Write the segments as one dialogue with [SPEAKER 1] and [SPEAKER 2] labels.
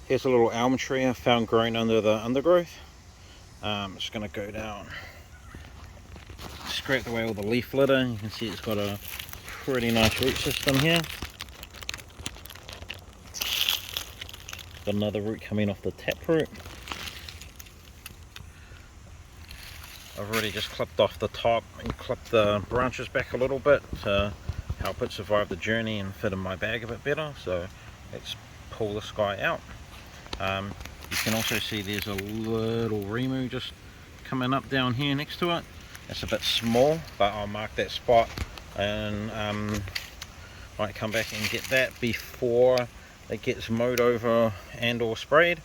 [SPEAKER 1] Here's a little elm tree I found growing under the undergrowth. I'm just going to go down, scrape away all the leaf litter. You can see it's got a pretty nice root system here. Got another root coming off the taproot. I've already just clipped off the top and clipped the branches back a little bit to help it survive the journey and fit in my bag a bit better. So let's pull this guy out. You can also see there's a little remu just coming up down here next to it. It's a bit small, but I'll mark that spot and might come back and get that before it gets mowed over and or sprayed,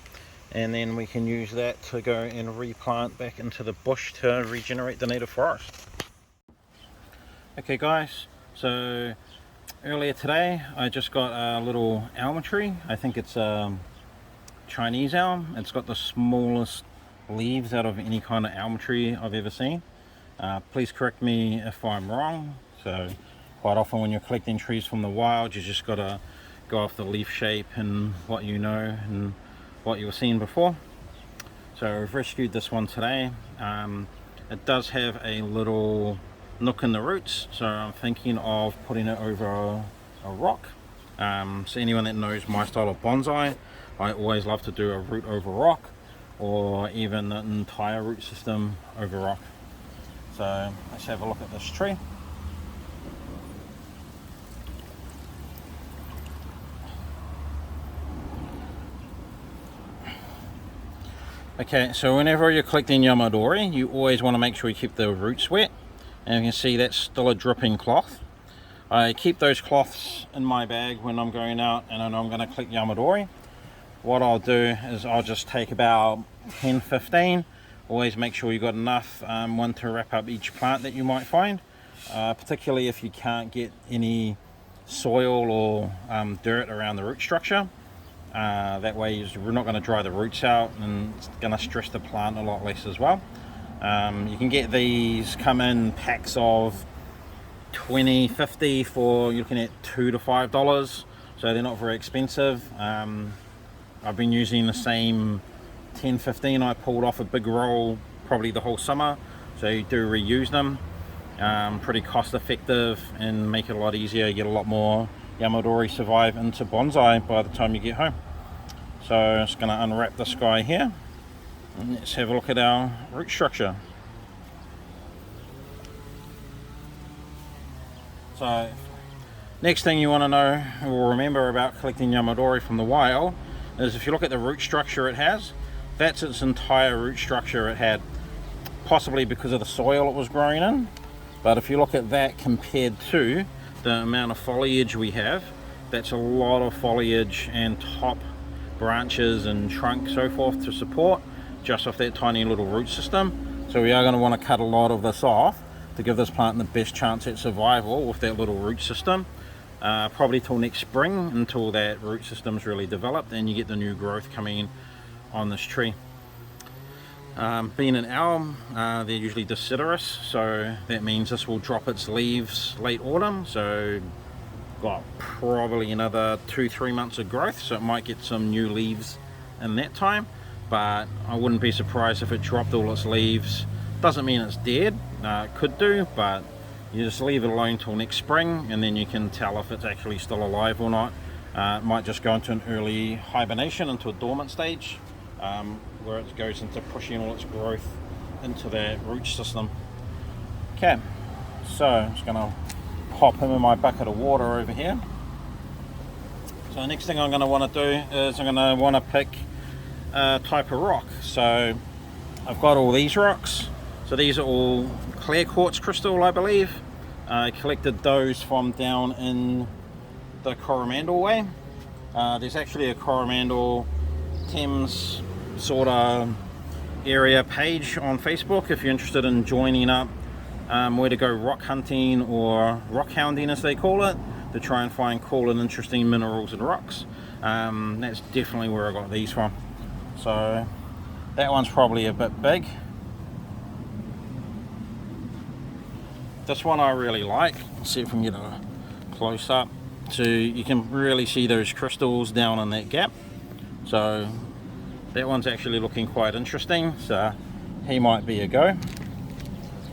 [SPEAKER 1] and then we can use that to go and replant back into the bush to regenerate the native forest. Okay guys, so earlier today I just got a little elm tree. I think it's Chinese elm. It's got the smallest leaves out of any kind of elm tree I've ever seen. Please correct me if I'm wrong. So quite often when you're collecting trees from the wild, you just gotta go off the leaf shape and what you know and what you were seeing before. So I've rescued this one today. It does have a little nook in the roots, so I'm thinking of putting it over a rock. So anyone that knows my style of bonsai, I always love to do a root over rock, or even an entire root system over rock. So let's have a look at this tree. Okay, so whenever you're collecting Yumadori, you always want to make sure you keep the roots wet. And you can see that's still a dripping cloth. I keep those cloths in my bag when I'm going out and I know I'm going to collect Yumadori. What I'll do is I'll just take about 10-15. Always make sure you've got enough one to wrap up each plant that you might find. Particularly if you can't get any soil or dirt around the root structure. That way we're not going to dry the roots out and it's going to stress the plant a lot less as well. You can get these come in packs of 20, 50 for, you're looking at $2 to $5, so they're not very expensive. I've been using the same 10, 15 I pulled off a big roll probably the whole summer, so you do reuse them. Pretty cost effective and make it a lot easier. You get a lot more Yumadori survive into bonsai by the time you get home. So I'm just going to unwrap this guy here and let's have a look at our root structure. So next thing you want to know or remember about collecting Yumadori from the wild is if you look at the root structure it has, that's its entire root structure it had, possibly because of the soil it was growing in. But if you look at that compared to the amount of foliage we have, that's a lot of foliage and top branches and trunk so forth to support just off that tiny little root system. So we are going to want to cut a lot of this off to give this plant the best chance at survival with that little root system, probably till next spring, until that root system's really developed and you get the new growth coming on this tree. Being an elm, they're usually deciduous, so that means this will drop its leaves late autumn, so got probably another 2-3 months of growth, so it might get some new leaves in that time. But I wouldn't be surprised if it dropped all its leaves. Doesn't mean it's dead, it could do, but you just leave it alone till next spring and then you can tell if it's actually still alive or not. It might just go into an early hibernation, into a dormant stage, where it goes into pushing all its growth into that root system. Okay, so I'm just going to pop him in my bucket of water over here. So the next thing I'm going to want to do is I'm going to want to pick a type of rock. So I've got all these rocks. So these are all clear quartz crystal, I believe. I collected those from down in the Coromandel way. There's actually a Coromandel Thames sort of area page on Facebook if you're interested in joining up where to go rock hunting or rock hounding as they call it, to try and find cool and interesting minerals and rocks. That's definitely where I got these from. So that one's probably a bit big. This one I really like. Let's see if we can get a close up. So you can really see those crystals down in that gap. So that one's actually looking quite interesting, so he might be a go.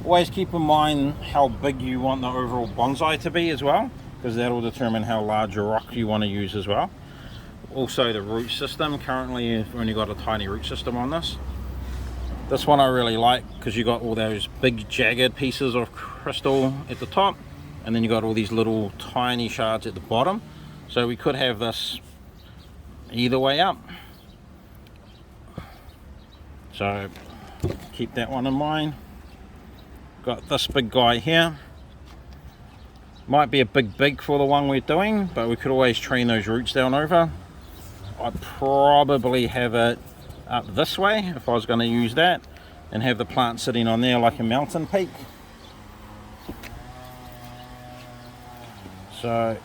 [SPEAKER 1] Always keep in mind how big you want the overall bonsai to be as well, because that'll determine how large a rock you want to use as well. Also the root system, currently I've only got a tiny root system on this. This one I really like because you got all those big jagged pieces of crystal at the top, and then you got all these little tiny shards at the bottom. So we could have this either way up. So keep that one in mind. Got this big guy here. Might be a big for the one we're doing, but we could always train those roots down over. I'd probably have it up this way if I was going to use that, and have the plant sitting on there like a mountain peak. So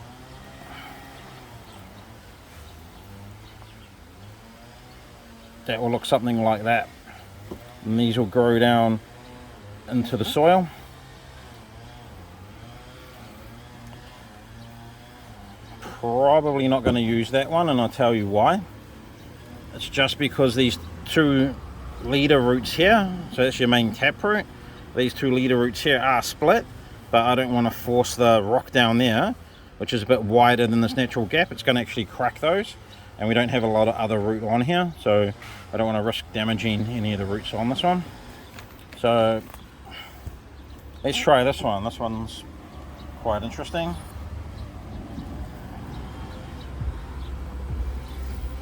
[SPEAKER 1] that will look something like that, and these will grow down into the soil. Probably not going to use that one, and I'll tell you why. It's just because these two leader roots here, so that's your main taproot, these two leader roots here are split, but I don't want to force the rock down there, which is a bit wider than this natural gap. It's going to actually crack those, and we don't have a lot of other root on here, so I don't want to risk damaging any of the roots on this one. So let's try this one. This one's quite interesting.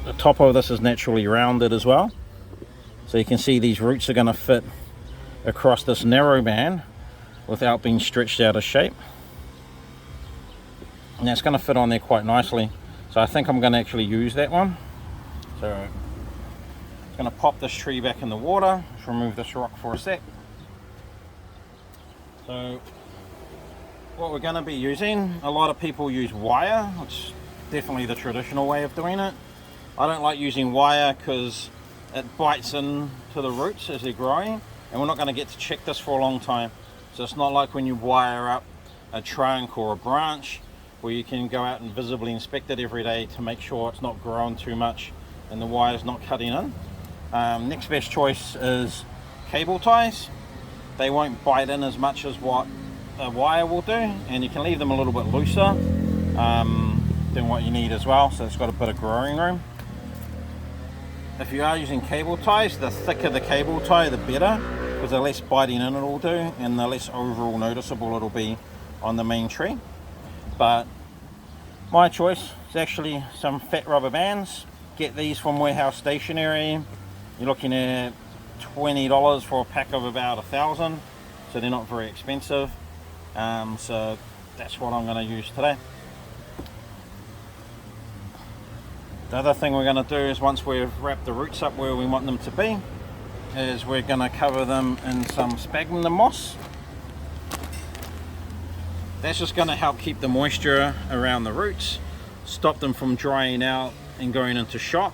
[SPEAKER 1] The top of this is naturally rounded as well, so you can see these roots are going to fit across this narrow band without being stretched out of shape, and that's going to fit on there quite nicely. So I think I'm going to actually use that one. So I'm going to pop this tree back in the water. Let's remove this rock for a sec. So what we're going to be using, a lot of people use wire, which is definitely the traditional way of doing it. I don't like using wire because it bites into the roots as they're growing, and we're not going to get to check this for a long time. So it's not like when you wire up a trunk or a branch where you can go out and visibly inspect it every day to make sure it's not growing too much and the wire's not cutting in. Next best choice is cable ties. They won't bite in as much as what a wire will do, and you can leave them a little bit looser than what you need as well, so it's got a bit of growing room. If you are using cable ties, the thicker the cable tie the better, because the less biting in it'll do and the less overall noticeable it'll be on the main tree. But my choice is actually some fat rubber bands. Get these from Warehouse Stationery. You're looking at $20 for a pack of about 1,000, so they're not very expensive. So that's what I'm going to use today. The other thing we're going to do is, once we've wrapped the roots up where we want them to be, is we're going to cover them in some sphagnum moss. That's just going to help keep the moisture around the roots, stop them from drying out and going into shock.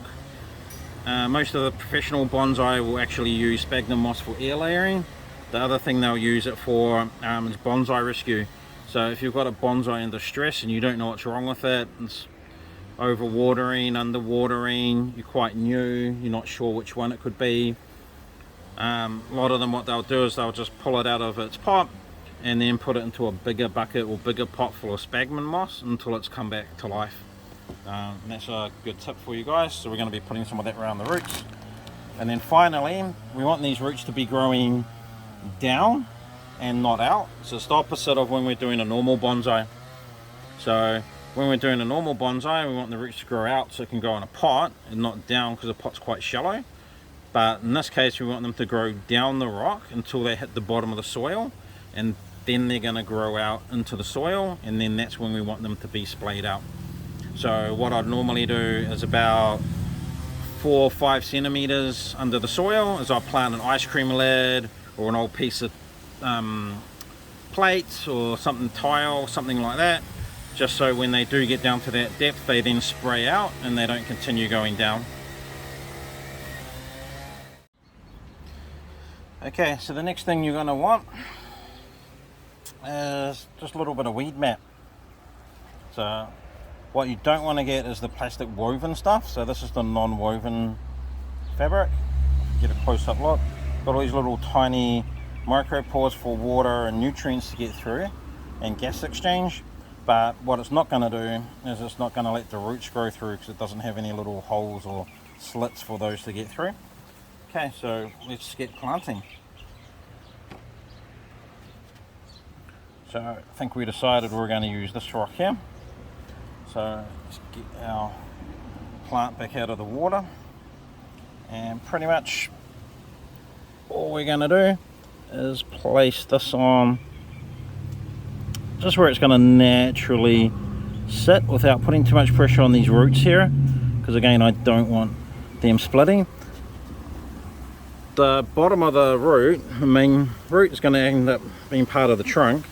[SPEAKER 1] Most of the professional bonsai will actually use sphagnum moss for air layering. The other thing they'll use it for is bonsai rescue. So if you've got a bonsai in distress and you don't know what's wrong with it, it's overwatering, underwatering, you're quite new, you're not sure which one it could be, a lot of them, what they'll do is they'll just pull it out of its pot and then put it into a bigger bucket or bigger pot full of sphagnum moss until it's come back to life. And that's a good tip for you guys. So we're going to be putting some of that around the roots. And then finally, we want these roots to be growing down and not out. So it's the opposite of when we're doing a normal bonsai. So when we're doing a normal bonsai, we want the roots to grow out so it can go in a pot and not down, because the pot's quite shallow. But in this case, we want them to grow down the rock until they hit the bottom of the soil, and then they're going to grow out into the soil, and then that's when we want them to be splayed out. So what I'd normally do is about 4 or 5 centimeters under the soil is I'll plant an ice cream lid or an old piece of plate or something, tile, something like that, just so when they do get down to that depth, they then spray out and they don't continue going down. Okay, so the next thing you're going to want is just a little bit of weed mat. So What you don't want to get is the plastic woven stuff. So this is the non-woven fabric. Get a close-up look. Got all these little tiny micro pores for water and nutrients to get through and gas exchange. But what it's not going to do is it's not going to let the roots grow through because it doesn't have any little holes or slits for those to get through. Okay, so let's get planting. So I think we decided we're going to use this rock here. So let's get our plant back out of the water, and pretty much all we're going to do is place this on just where it's going to naturally sit without putting too much pressure on these roots here, because again I don't want them splitting. The bottom of the root, the main root, is going to end up being part of the trunk.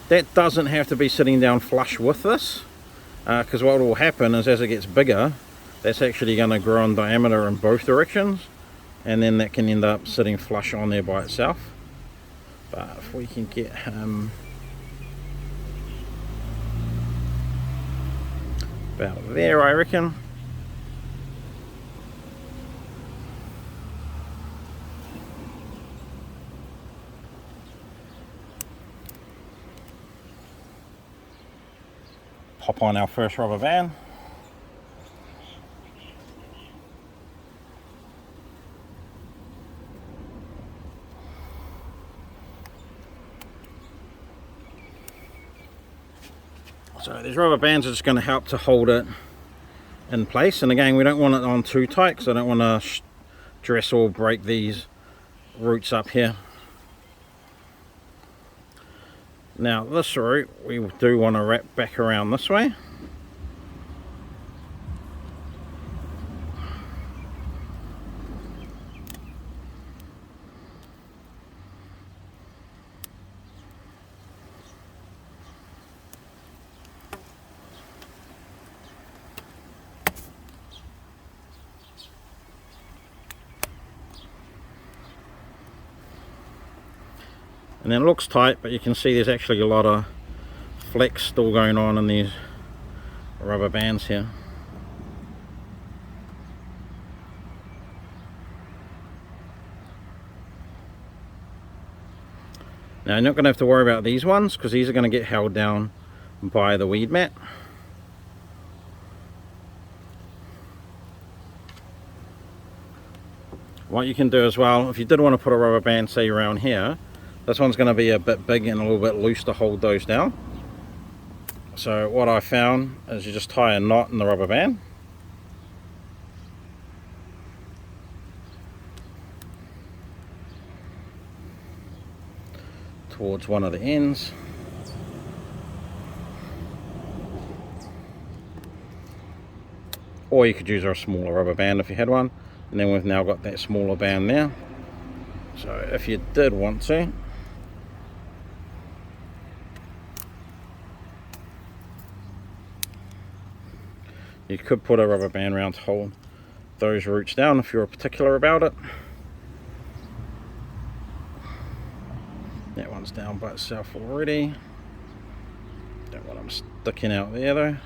[SPEAKER 1] That doesn't have to be sitting down flush with this, because what will happen is as it gets bigger, that's actually going to grow in diameter in both directions, and then that can end up sitting flush on there by itself. But if we can get him about there, I reckon. Pop on our first rubber band. So these rubber bands are just going to help to hold it in place, and again we don't want it on too tight because I don't want to stress or break these roots up here. Now this root we do want to wrap back around this way. And then it looks tight, but you can see there's actually a lot of flex still going on in these rubber bands here. Now you're not going to have to worry about these ones because these are going to get held down by the weed mat. What you can do as well, if you did want to put a rubber band say around here, this one's going to be a bit big and a little bit loose to hold those down. So what I found is you just tie a knot in the rubber band. Towards one of the ends. Or you could use a smaller rubber band if you had one. And then we've now got that smaller band there. So if you did want to, you could put a rubber band around to hold those roots down if you're particular about it. That one's down by itself already. Don't want them sticking out there though.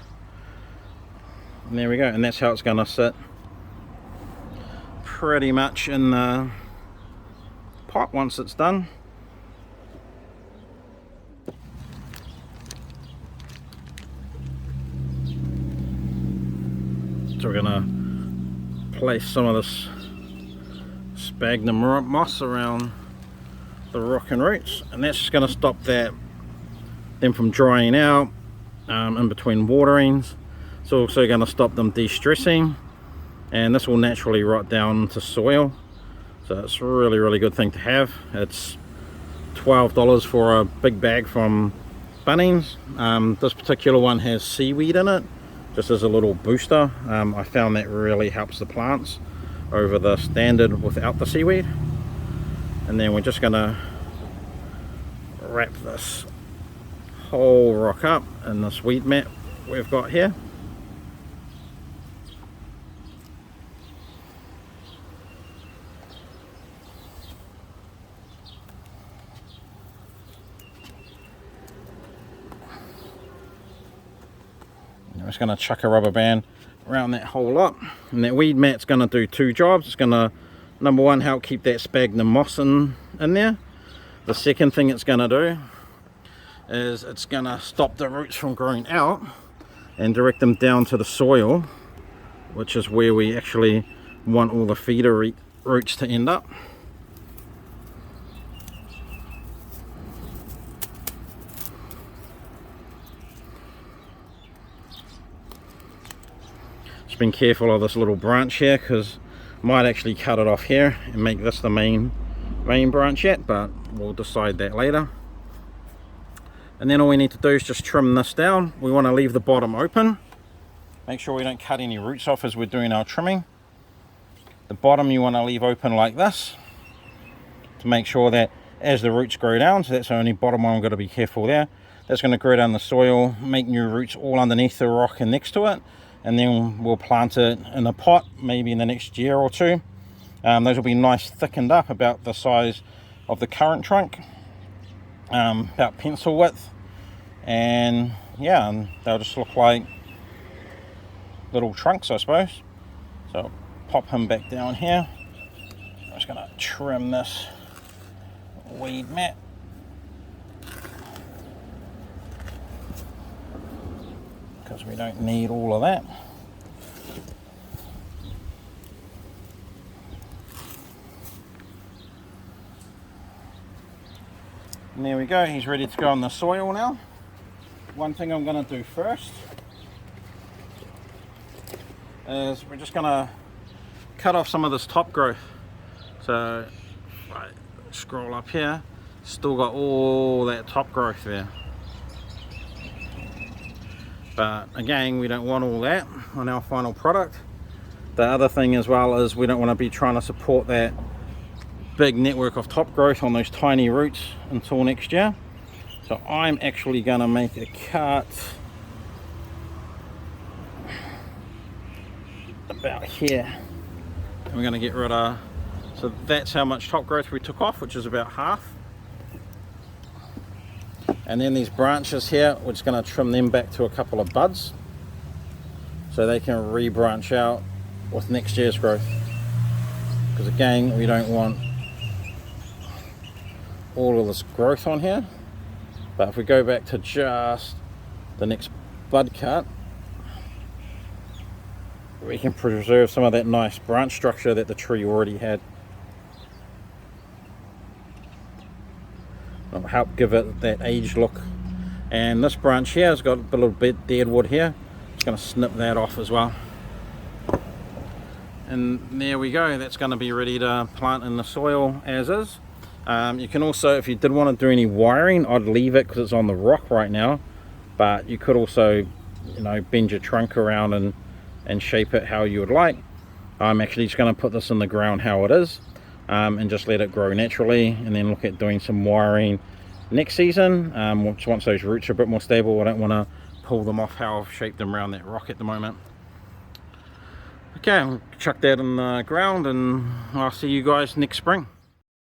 [SPEAKER 1] And there we go, and that's how it's going to sit pretty much in the pot once it's done. So we're going to place some of this sphagnum moss around the rock and roots, and that's just going to stop them from drying out in between waterings. It's also going to stop them de-stressing, and this will naturally rot down into soil. So it's a really good thing to have. It's $12 for a big bag from Bunnings. This particular one has seaweed in it, just as a little booster. I found that really helps the plants over the standard without the seaweed. And then we're just going to wrap this whole rock up in this weed mat we've got here. just going to chuck a rubber band around that whole lot, and that weed mat's going to do two jobs. It's going to, number one, help keep that sphagnum moss in there. The second thing it's going to do is it's going to stop the roots from growing out and direct them down to the soil, which is where we actually want all the feeder roots to end up. Just been careful of this little branch here, because might actually cut it off here and make this the main branch yet, but we'll decide that later. And then all we need to do is just trim this down. We want to leave the bottom open. Make sure we don't cut any roots off as we're doing our trimming. The bottom you want to leave open like this, to make sure that as the roots grow down, so that's the only bottom one, we've got to be careful there. That's going to grow down the soil, make new roots all underneath the rock and next to it, and then we'll plant it in a pot maybe in the next year or two. Those will be nice thickened up, about the size of the current trunk, about pencil width, and yeah, and they'll just look like little trunks, I suppose. So pop him back down here. I'm just going to trim this weed mat. Because we don't need all of that. And there we go, he's ready to go in the soil now. One thing I'm going to do first is we're just going to cut off some of this top growth. So right, scroll up here, still got all that top growth there. But again, we don't want all that on our final product. The other thing as well is we don't want to be trying to support that big network of top growth on those tiny roots until next year. So I'm actually going to make a cut about here, and we're going to get rid of, so that's how much top growth we took off, which is about half. And then these branches here, we're just going to trim them back to a couple of buds so they can re-branch out with next year's growth, because again, we don't want all of this growth on here. But if we go back to just the next bud cut, we can preserve some of that nice branch structure that the tree already had. It'll help give it that aged look. And this branch here has got a little bit dead wood here. Just going to snip that off as well. And there we go, that's going to be ready to plant in the soil as is. You can also, if you did want to do any wiring, I'd leave it because it's on the rock right now, but you could also, you know, bend your trunk around and shape it how you would like. I'm actually just going to put this in the ground how it is, and just let it grow naturally, and then look at doing some wiring next season, once those roots are a bit more stable. I don't want to pull them off how I've shaped them around that rock at the moment. Okay, I'll chuck that in the ground, and I'll see you guys next spring.